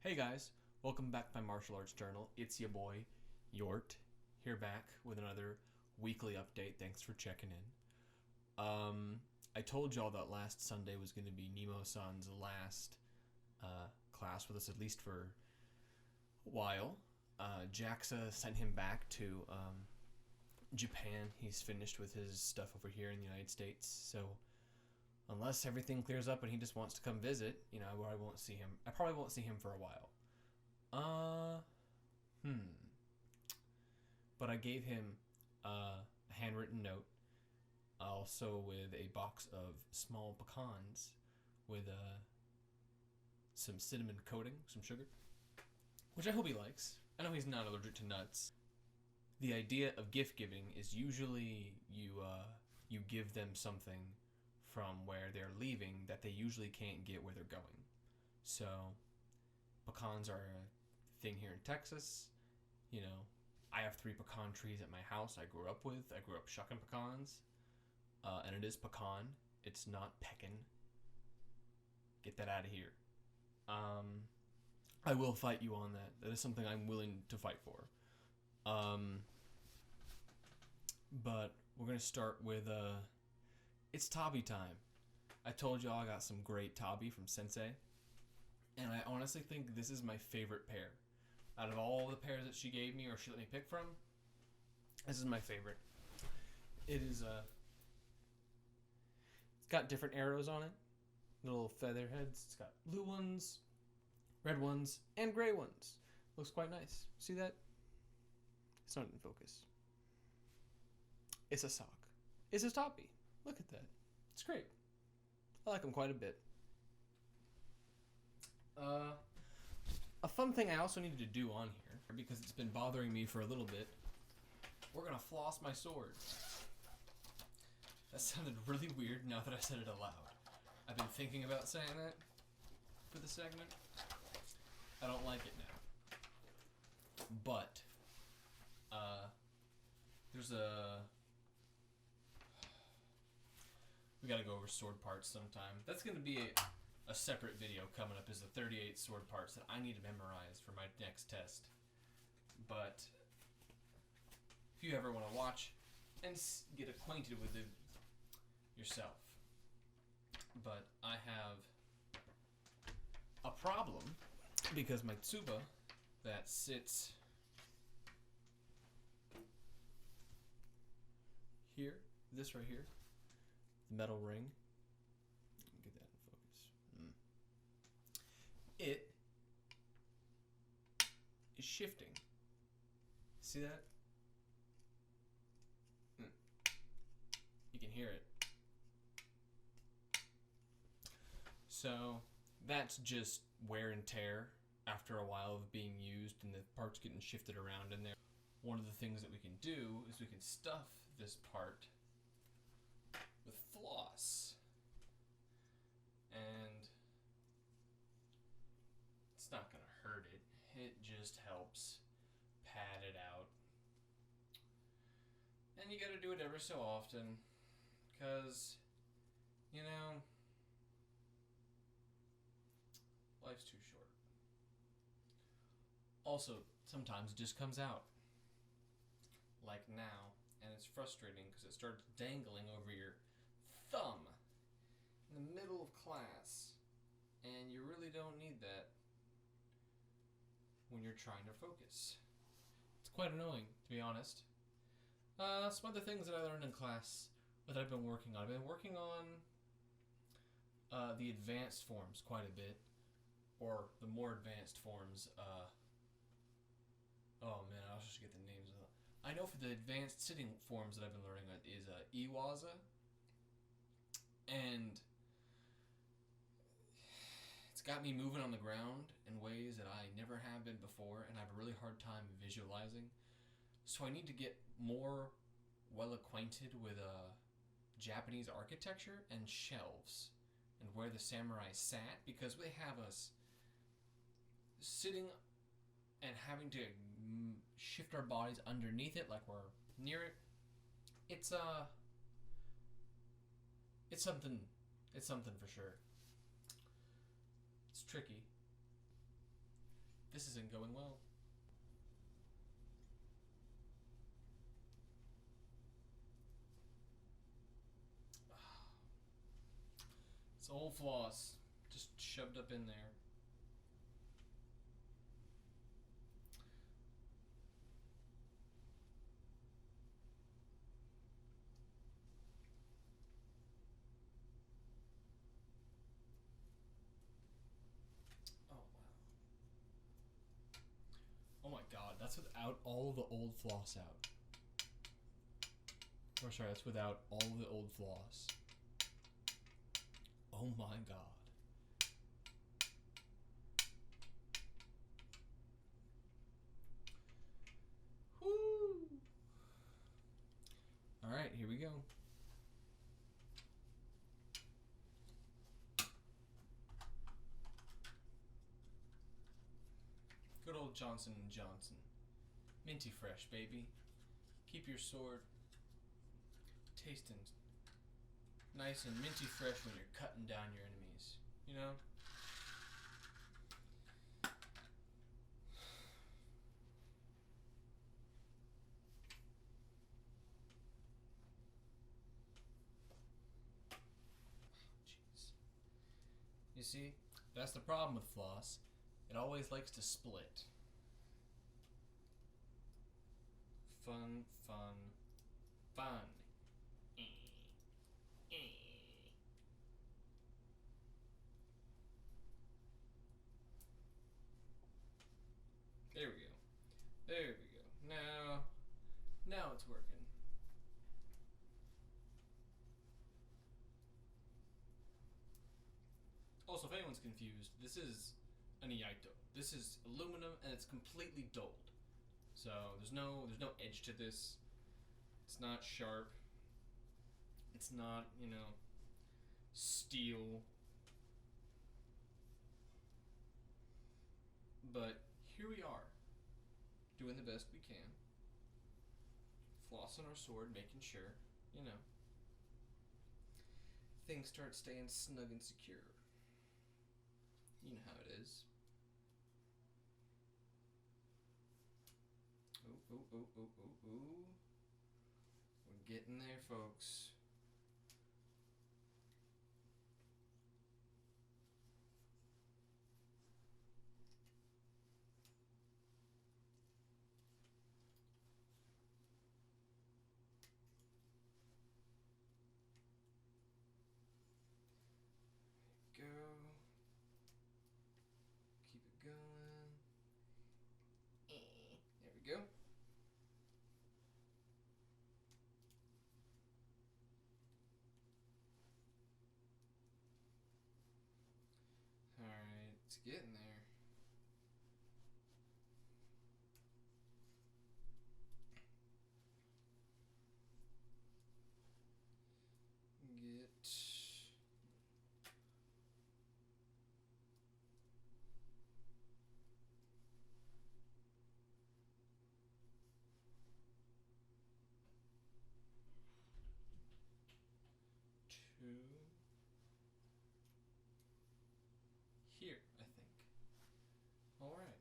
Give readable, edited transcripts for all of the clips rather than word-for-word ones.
Hey guys, welcome back to my martial arts journal. It's your boy, Yort, here back with another weekly update. Thanks for checking in. I told y'all that last Sunday was going to be Nemo-san's last class with us, at least for a while. JAXA sent him back to Japan. He's finished with his stuff over here in the United States, so unless everything clears up and he just wants to come visit, I probably won't see him. I probably won't see him for a while. But I gave him a handwritten note, also with a box of small pecans with some cinnamon coating, some sugar, which I hope he likes. I know he's not allergic to nuts. The idea of gift giving is usually you give them something from where they're leaving that they usually can't get where they're going. So pecans are a thing here in Texas. I have 3 pecan trees at my house I grew up with. I grew up shucking pecans. And it is pecan. It's not peckin. Get that out of here. I will fight you on that. That is something I'm willing to fight for. But we're going to start with it's tabi time. I told y'all I got some great tabi from Sensei, and I honestly think this is my favorite pair. Out of all the pairs that she gave me or she let me pick from, this is my favorite. It's got different arrows on it, little feather heads. It's got blue ones, red ones, and gray ones. Looks quite nice. See that? It's not in focus. It's a sock. It's a tabi. Look at that. It's great. I like them quite a bit. A fun thing I also needed to do on here, because it's been bothering me for a little bit, we're going to floss my sword. That sounded really weird now that I said it aloud. I've been thinking about saying that for the segment. I don't like it now. But, we gotta go over sword parts sometime. That's gonna be a separate video coming up, is the 38 sword parts that I need to memorize for my next test. But if you ever want to watch and get acquainted with it yourself. But I have a problem because my tsuba that sits here, this right here, the metal ring. Get that in focus. It is shifting. See that? You can hear it. So that's just wear and tear after a while of being used and the parts getting shifted around in there. One of the things that we can do is we can stuff this part with floss, and it's not gonna hurt it. It just helps pad it out. And you gotta do it ever so often, because life's too short. Also, sometimes it just comes out like now, and it's frustrating because it starts dangling over your thumb in the middle of class, and you really don't need that when you're trying to focus. It's quite annoying, to be honest. Some other things that I learned in class that I've been working on. I've been working on the advanced forms quite a bit, or the more advanced forms. Oh man, I'll just get the names of them. I know for the advanced sitting forms that I've been learning is Iaido, and it's got me moving on the ground in ways that I never have been before, and I have a really hard time visualizing. So I need to get more well acquainted with Japanese architecture and shelves and where the samurai sat, because they have us sitting and having to shift our bodies underneath it like we're near it. It's something for sure. It's tricky. This isn't going well. It's old floss. Just shoved up in there. Oh my god, that's without all of the old floss out. Or sorry, that's without all of the old floss. Oh my god. Whoo! Alright, here we go. Good old Johnson & Johnson. Minty fresh, baby. Keep your sword tasting nice and minty fresh when you're cutting down your enemies. You know? Jeez. You see, that's the problem with floss. It always likes to split. Fun, fun, fun. There we go. There we go. Now it's working. Also, if anyone's confused, this is an Iaido. This is aluminum and it's completely dulled. So there's no edge to this. It's not sharp. It's not, steel. But here we are, doing the best we can. Flossing our sword, making sure, things start staying snug and secure. You know how it is. Ooh. We're getting there, folks. Go. Keep it going. There we go. Alright, it's getting there. Here, I think. Alright.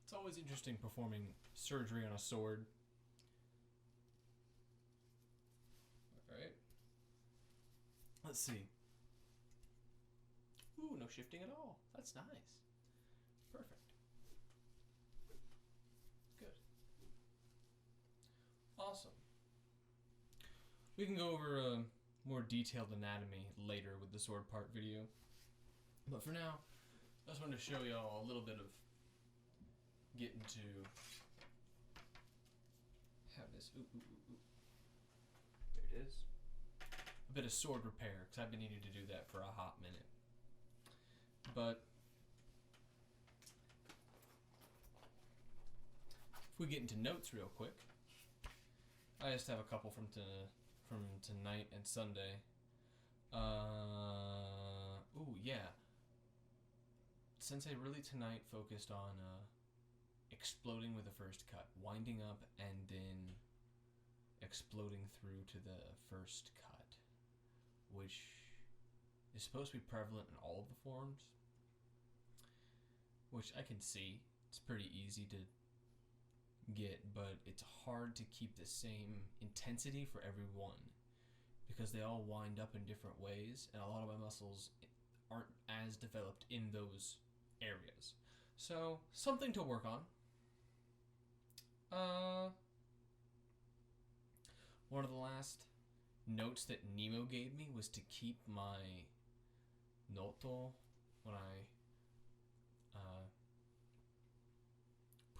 It's always interesting performing surgery on a sword. Alright. Let's see. Ooh, no shifting at all. That's nice. Perfect. Good. Awesome. We can go over a more detailed anatomy later with the sword part video. But for now, I just wanted to show y'all a little bit of getting to have this. Ooh. There it is. A bit of sword repair, because I've been needing to do that for a hot minute. But if we get into notes real quick, I just have a couple from tonight and Sunday. Ooh, yeah. Sensei really tonight focused on exploding with the first cut, winding up and then exploding through to the first cut, which is supposed to be prevalent in all of the forms, which I can see. It's pretty easy to get, but it's hard to keep the same intensity for everyone because they all wind up in different ways, and a lot of my muscles aren't as developed in those areas. So, something to work on. One of the last notes that Nemo gave me was to keep my noto when I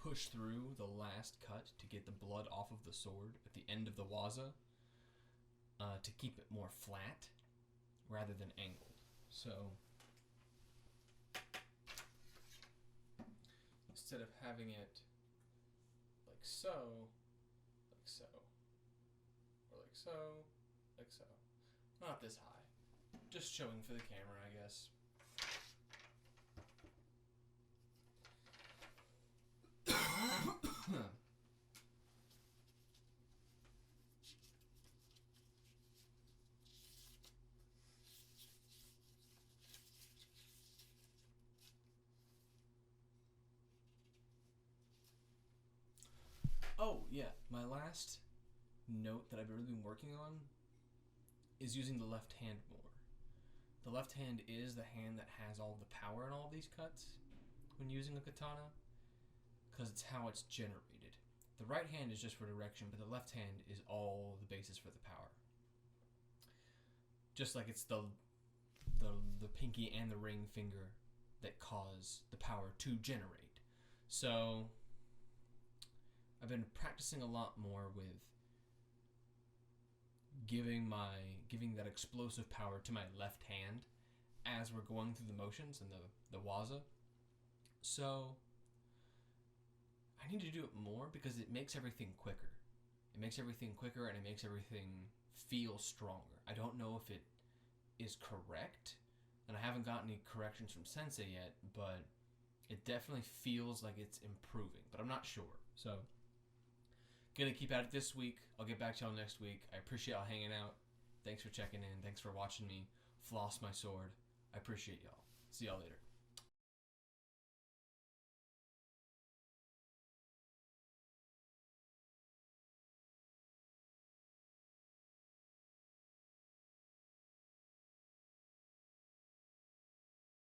push through the last cut to get the blood off of the sword at the end of the waza, to keep it more flat rather than angled. So instead of having it like so, like so, or like so, like so, not this high, just showing for the camera, I guess. Oh, yeah, my last note that I've really been working on is using the left hand more. The left hand is the hand that has all the power in all of these cuts when using a katana, because it's how it's generated. The right hand is just for direction, but the left hand is all the basis for the power. Just like it's the pinky and the ring finger that cause the power to generate. So I've been practicing a lot more with giving that explosive power to my left hand as we're going through the motions and the waza. So I need to do it more because it makes everything quicker. It makes everything quicker and it makes everything feel stronger. I don't know if it is correct, and I haven't gotten any corrections from Sensei yet, but it definitely feels like it's improving, but I'm not sure. So gonna keep at it this week. I'll get back to y'all next week. I appreciate y'all hanging out. Thanks for checking in. Thanks for watching me floss my sword. I appreciate y'all. See y'all later.